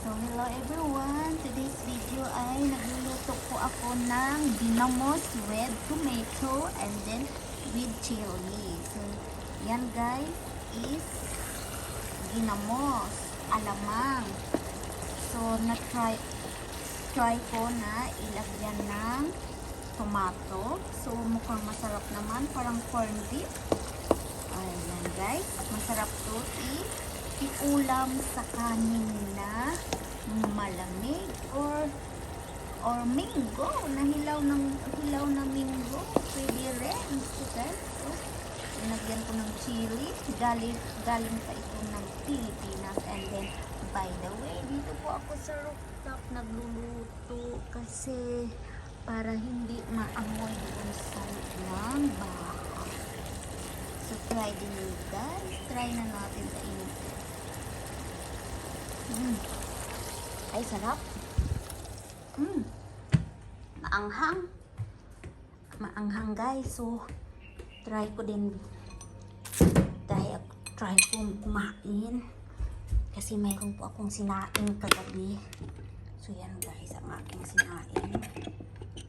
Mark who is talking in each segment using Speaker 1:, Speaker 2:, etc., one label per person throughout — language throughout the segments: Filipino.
Speaker 1: So, hello everyone! Today's video ay nagluluto po ako ng ginamos with tomato and then with chili. So, yan guys is ginamos, alamang. So, try ko na ilagyan ng tomato. So, mukhang masarap naman, parang corned beef. Ayan guys, masarap to iulam sa kanin na malamig or mango, na hilaw na mango, pwede rin. So guys, so, sinagyan ko ng chili, galing pa ito ng Pilipinas. And then, by the way, dito po ako sa rooftop nagluluto kasi para hindi maamoy doon sa ng bahay. So, try din yun guys. Try na natin sa inyo. Ay, sarap. Maanghang. Maanghang guys. So, try ko din. Try ko kumain. Kasi mayroon po akong sinaing kagabi. So, yan guys, ang aking sinaing.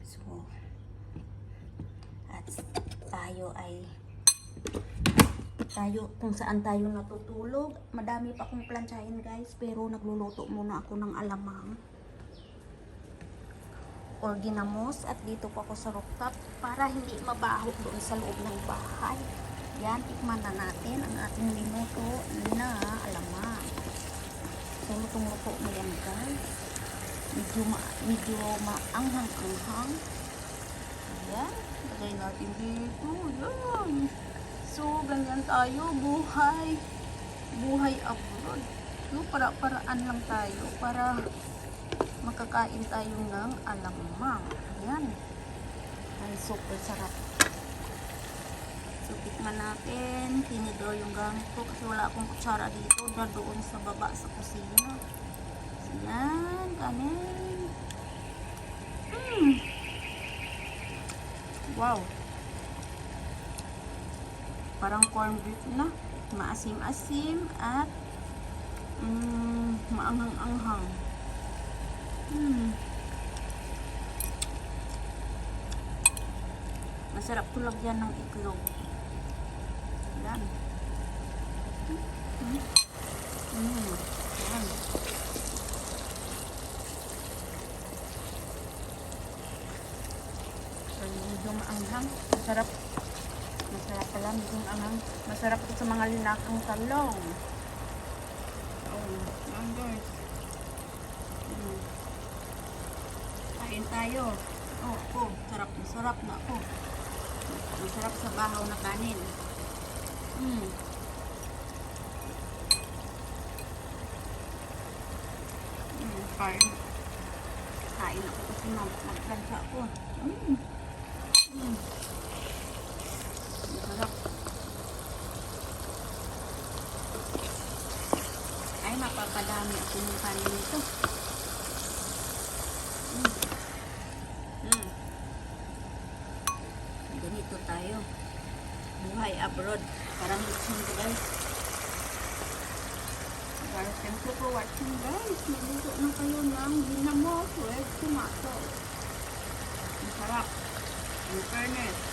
Speaker 1: So, at tayo kung saan tayo natutulog. Madami pa akong plantsahin guys, pero nagluluto muna ako ng alamang or ginamos. At dito po ako sa rooftop para hindi mabaho doon sa loob ng bahay. Yan, tikman na natin ang ating linuto na alamang. So, lutong-luto na yan guys. Medyo maanghang-anghang. Ayan, lagay natin dito. Yan. So, ganyan tayo, buhay abroad. So, para-paraan lang tayo para makakain tayo ng alamang. Ayan. Ay, super sarap. So, tikman natin. Tinidor yung gamit ko kasi wala akong kutsara dito. Doon sa baba sa kusina. So, yan. Kanin. Wow. Parang corned beef na, maasim-asim at maanghang-anghang. Masarap to lagyan ng itlog. Yan. Yan. So, medyo maanghang. Masarap pala, medyo anghang. Masarap ito sa mga linakang talong. Yan guys. Kain tayo. Masarap na ako. Masarap sa bahaw na kanin. Kain ako kasi magplancha ako. Masarap. Ay, mapapadami ako ng kanin nito. Ganito tayo. Buhay abroad. Parang gusto nito guys. Thank you for watching guys. Nagluto na kayo ng ginamos with tomato. Masarap. In fairness.